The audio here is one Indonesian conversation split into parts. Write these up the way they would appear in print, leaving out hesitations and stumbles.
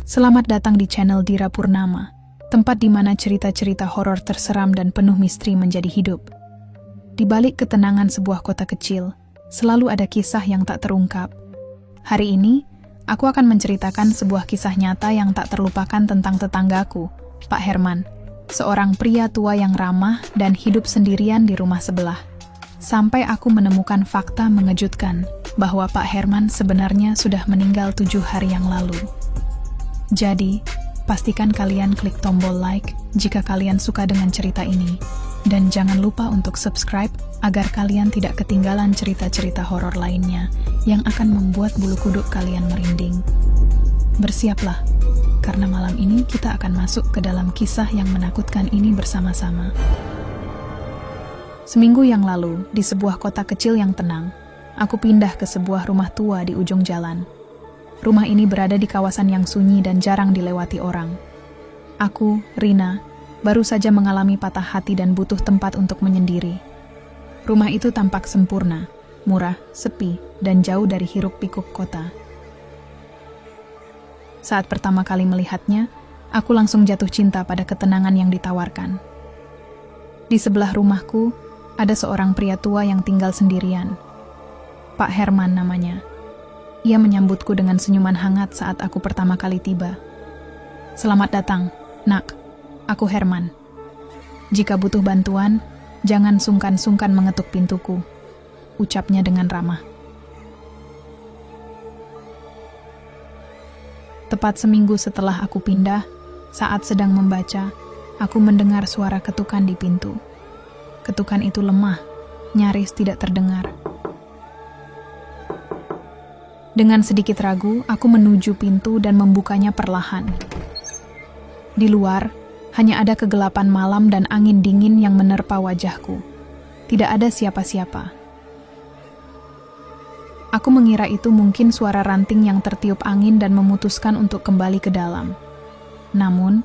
Selamat datang di channel Dira Purnama, tempat di mana cerita-cerita horor terseram dan penuh misteri menjadi hidup. Di balik ketenangan sebuah kota kecil, selalu ada kisah yang tak terungkap. Hari ini, aku akan menceritakan sebuah kisah nyata yang tak terlupakan tentang tetanggaku, Pak Herman, seorang pria tua yang ramah dan hidup sendirian di rumah sebelah. Sampai aku menemukan fakta mengejutkan bahwa Pak Herman sebenarnya sudah meninggal 7 hari yang lalu. Jadi, pastikan kalian klik tombol like jika kalian suka dengan cerita ini. Dan jangan lupa untuk subscribe agar kalian tidak ketinggalan cerita-cerita horor lainnya yang akan membuat bulu kuduk kalian merinding. Bersiaplah, karena malam ini kita akan masuk ke dalam kisah yang menakutkan ini bersama-sama. Seminggu yang lalu, di sebuah kota kecil yang tenang, aku pindah ke sebuah rumah tua di ujung jalan. Rumah ini berada di kawasan yang sunyi dan jarang dilewati orang. Aku, Rina, baru saja mengalami patah hati dan butuh tempat untuk menyendiri. Rumah itu tampak sempurna, murah, sepi, dan jauh dari hiruk-pikuk kota. Saat pertama kali melihatnya, aku langsung jatuh cinta pada ketenangan yang ditawarkan. Di sebelah rumahku, ada seorang pria tua yang tinggal sendirian. Pak Herman namanya. Ia menyambutku dengan senyuman hangat saat aku pertama kali tiba. "Selamat datang, Nak. Aku Herman. Jika butuh bantuan, jangan sungkan-sungkan mengetuk pintuku," ucapnya dengan ramah. Tepat seminggu setelah aku pindah, saat sedang membaca, aku mendengar suara ketukan di pintu. Ketukan itu lemah, nyaris tidak terdengar. Dengan sedikit ragu, aku menuju pintu dan membukanya perlahan. Di luar, hanya ada kegelapan malam dan angin dingin yang menerpa wajahku. Tidak ada siapa-siapa. Aku mengira itu mungkin suara ranting yang tertiup angin dan memutuskan untuk kembali ke dalam. Namun,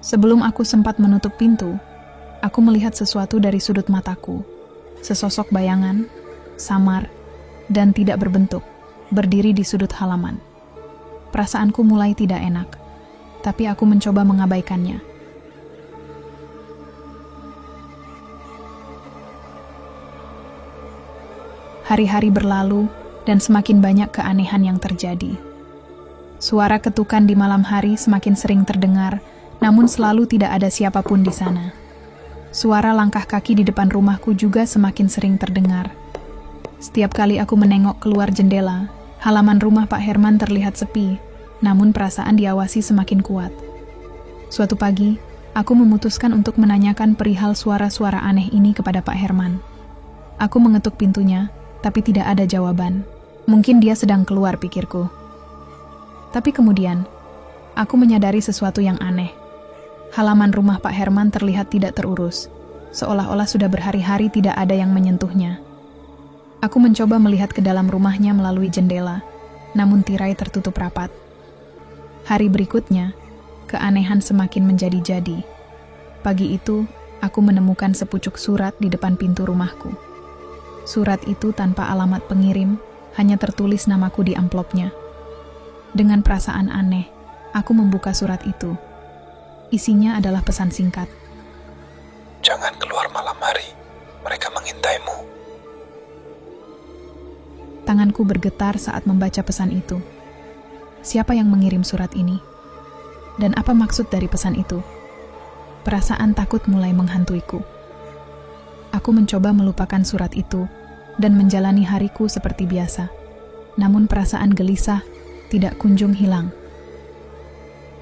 sebelum aku sempat menutup pintu, aku melihat sesuatu dari sudut mataku. Sesosok bayangan, samar, dan tidak berbentuk, berdiri di sudut halaman. Perasaanku mulai tidak enak, tapi aku mencoba mengabaikannya. Hari-hari berlalu, dan semakin banyak keanehan yang terjadi. Suara ketukan di malam hari semakin sering terdengar, namun selalu tidak ada siapapun di sana. Suara langkah kaki di depan rumahku juga semakin sering terdengar. Setiap kali aku menengok keluar jendela, halaman rumah Pak Herman terlihat sepi, namun perasaan diawasi semakin kuat. Suatu pagi, aku memutuskan untuk menanyakan perihal suara-suara aneh ini kepada Pak Herman. Aku mengetuk pintunya, tapi tidak ada jawaban. Mungkin dia sedang keluar, pikirku. Tapi kemudian, aku menyadari sesuatu yang aneh. Halaman rumah Pak Herman terlihat tidak terurus, seolah-olah sudah berhari-hari tidak ada yang menyentuhnya. Aku mencoba melihat ke dalam rumahnya melalui jendela, namun tirai tertutup rapat. Hari berikutnya, keanehan semakin menjadi-jadi. Pagi itu, aku menemukan sepucuk surat di depan pintu rumahku. Surat itu tanpa alamat pengirim, hanya tertulis namaku di amplopnya. Dengan perasaan aneh, aku membuka surat itu. Isinya adalah pesan singkat. "Jangan keluar malam hari, mereka mengintaimu." Tanganku bergetar saat membaca pesan itu. Siapa yang mengirim surat ini? Dan apa maksud dari pesan itu? Perasaan takut mulai menghantuiku. Aku mencoba melupakan surat itu dan menjalani hariku seperti biasa. Namun perasaan gelisah tidak kunjung hilang.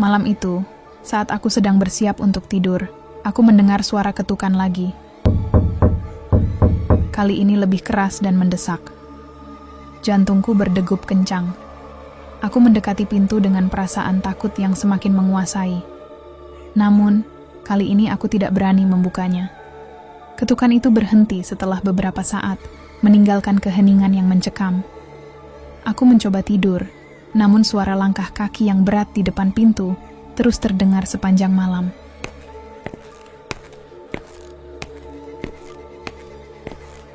Malam itu, saat aku sedang bersiap untuk tidur, aku mendengar suara ketukan lagi. Kali ini lebih keras dan mendesak. Jantungku berdegup kencang. Aku mendekati pintu dengan perasaan takut yang semakin menguasai. Namun, kali ini aku tidak berani membukanya. Ketukan itu berhenti setelah beberapa saat, meninggalkan keheningan yang mencekam. Aku mencoba tidur, namun suara langkah kaki yang berat di depan pintu terus terdengar sepanjang malam.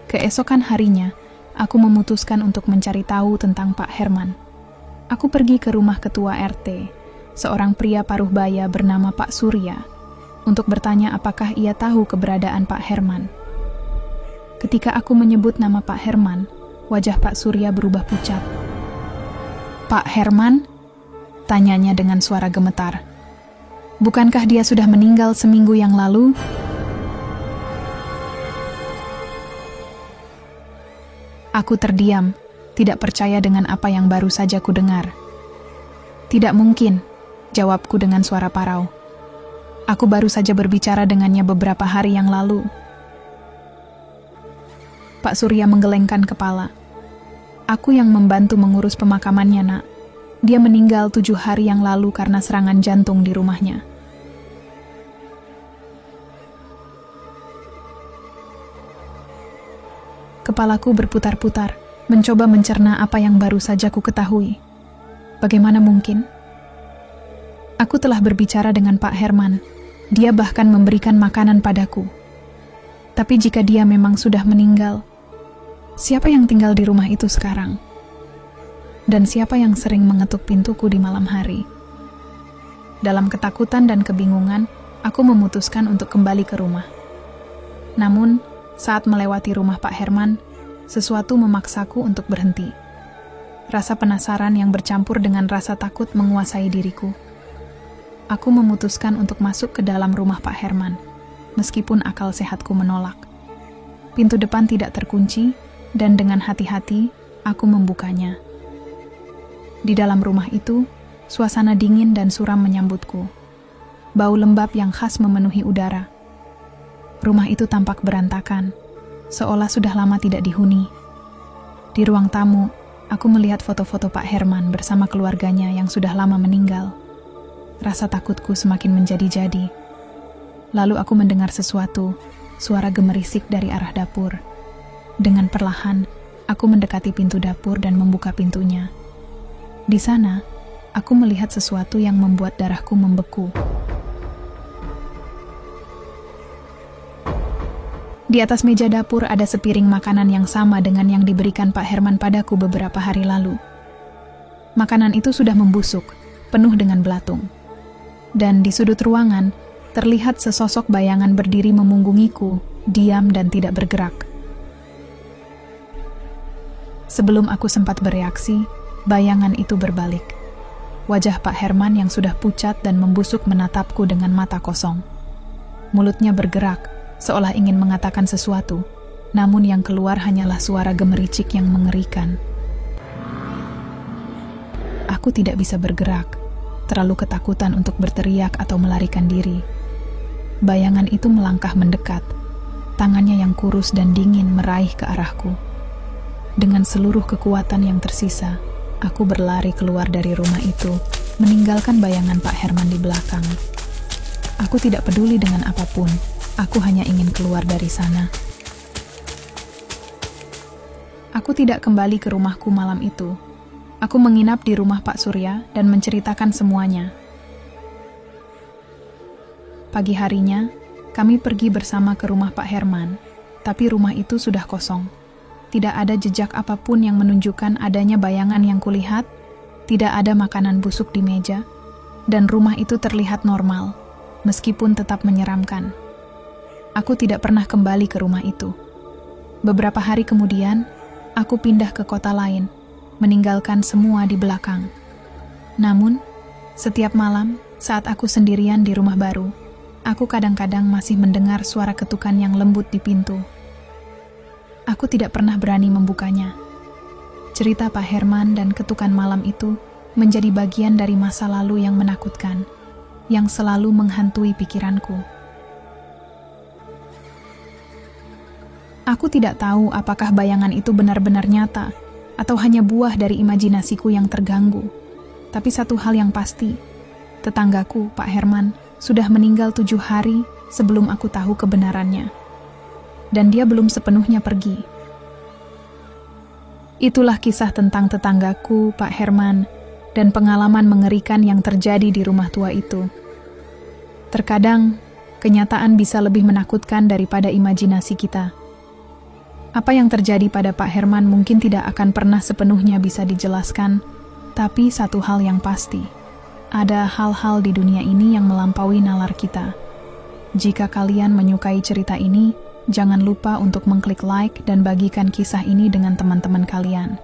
Keesokan harinya, aku memutuskan untuk mencari tahu tentang Pak Herman. Aku pergi ke rumah ketua RT, seorang pria paruh baya bernama Pak Surya, untuk bertanya apakah ia tahu keberadaan Pak Herman. Ketika aku menyebut nama Pak Herman, wajah Pak Surya berubah pucat. "Pak Herman?" tanyanya dengan suara gemetar. "Bukankah dia sudah meninggal seminggu yang lalu?" Aku terdiam, tidak percaya dengan apa yang baru saja ku dengar. "Tidak mungkin," jawabku dengan suara parau. "Aku baru saja berbicara dengannya beberapa hari yang lalu." Pak Surya menggelengkan kepala. "Aku yang membantu mengurus pemakamannya, Nak. Dia meninggal 7 hari yang lalu karena serangan jantung di rumahnya." Kepalaku berputar-putar, mencoba mencerna apa yang baru saja ku ketahui. Bagaimana mungkin? Aku telah berbicara dengan Pak Herman. Dia bahkan memberikan makanan padaku. Tapi jika dia memang sudah meninggal, siapa yang tinggal di rumah itu sekarang? Dan siapa yang sering mengetuk pintuku di malam hari? Dalam ketakutan dan kebingungan, aku memutuskan untuk kembali ke rumah. Namun, saat melewati rumah Pak Herman, sesuatu memaksaku untuk berhenti. Rasa penasaran yang bercampur dengan rasa takut menguasai diriku. Aku memutuskan untuk masuk ke dalam rumah Pak Herman, meskipun akal sehatku menolak. Pintu depan tidak terkunci, dan dengan hati-hati, aku membukanya. Di dalam rumah itu, suasana dingin dan suram menyambutku. Bau lembab yang khas memenuhi udara. Rumah itu tampak berantakan, seolah sudah lama tidak dihuni. Di ruang tamu, aku melihat foto-foto Pak Herman bersama keluarganya yang sudah lama meninggal. Rasa takutku semakin menjadi-jadi. Lalu aku mendengar sesuatu, suara gemerisik dari arah dapur. Dengan perlahan, aku mendekati pintu dapur dan membuka pintunya. Di sana, aku melihat sesuatu yang membuat darahku membeku. Di atas meja dapur ada sepiring makanan yang sama dengan yang diberikan Pak Herman padaku beberapa hari lalu. Makanan itu sudah membusuk, penuh dengan belatung. Dan di sudut ruangan, terlihat sesosok bayangan berdiri memunggungiku, diam dan tidak bergerak. Sebelum aku sempat bereaksi, bayangan itu berbalik. Wajah Pak Herman yang sudah pucat dan membusuk menatapku dengan mata kosong. Mulutnya bergerak, seolah ingin mengatakan sesuatu, namun yang keluar hanyalah suara gemericik yang mengerikan. Aku tidak bisa bergerak, terlalu ketakutan untuk berteriak atau melarikan diri. Bayangan itu melangkah mendekat, tangannya yang kurus dan dingin meraih ke arahku. Dengan seluruh kekuatan yang tersisa, aku berlari keluar dari rumah itu, meninggalkan bayangan Pak Herman di belakang. Aku tidak peduli dengan apapun. Aku hanya ingin keluar dari sana. Aku tidak kembali ke rumahku malam itu. Aku menginap di rumah Pak Surya dan menceritakan semuanya. Pagi harinya, kami pergi bersama ke rumah Pak Herman, tapi rumah itu sudah kosong. Tidak ada jejak apapun yang menunjukkan adanya bayangan yang kulihat, tidak ada makanan busuk di meja, dan rumah itu terlihat normal, meskipun tetap menyeramkan. Aku tidak pernah kembali ke rumah itu. Beberapa hari kemudian, aku pindah ke kota lain, meninggalkan semua di belakang. Namun, setiap malam saat aku sendirian di rumah baru, aku kadang-kadang masih mendengar suara ketukan yang lembut di pintu. Aku tidak pernah berani membukanya. Cerita Pak Herman dan ketukan malam itu menjadi bagian dari masa lalu yang menakutkan, yang selalu menghantui pikiranku. Aku tidak tahu apakah bayangan itu benar-benar nyata atau hanya buah dari imajinasiku yang terganggu. Tapi satu hal yang pasti, tetanggaku, Pak Herman, sudah meninggal 7 hari sebelum aku tahu kebenarannya. Dan dia belum sepenuhnya pergi. Itulah kisah tentang tetanggaku, Pak Herman, dan pengalaman mengerikan yang terjadi di rumah tua itu. Terkadang, kenyataan bisa lebih menakutkan daripada imajinasi kita. Apa yang terjadi pada Pak Herman mungkin tidak akan pernah sepenuhnya bisa dijelaskan, tapi satu hal yang pasti, Ada hal-hal di dunia ini yang melampaui nalar kita. Jika kalian menyukai cerita ini, jangan lupa untuk mengklik like dan bagikan kisah ini dengan teman-teman kalian.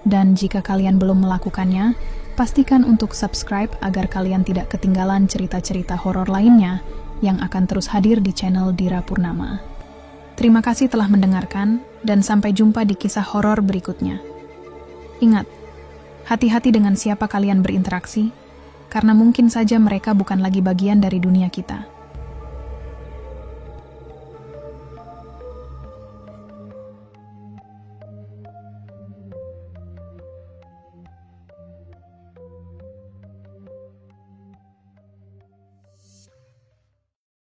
Dan jika kalian belum melakukannya, pastikan untuk subscribe agar kalian tidak ketinggalan cerita-cerita horor lainnya yang akan terus hadir di channel Dira Purnama. Terima kasih telah mendengarkan, dan sampai jumpa di kisah horor berikutnya. Ingat, hati-hati dengan siapa kalian berinteraksi, karena mungkin saja mereka bukan lagi bagian dari dunia kita.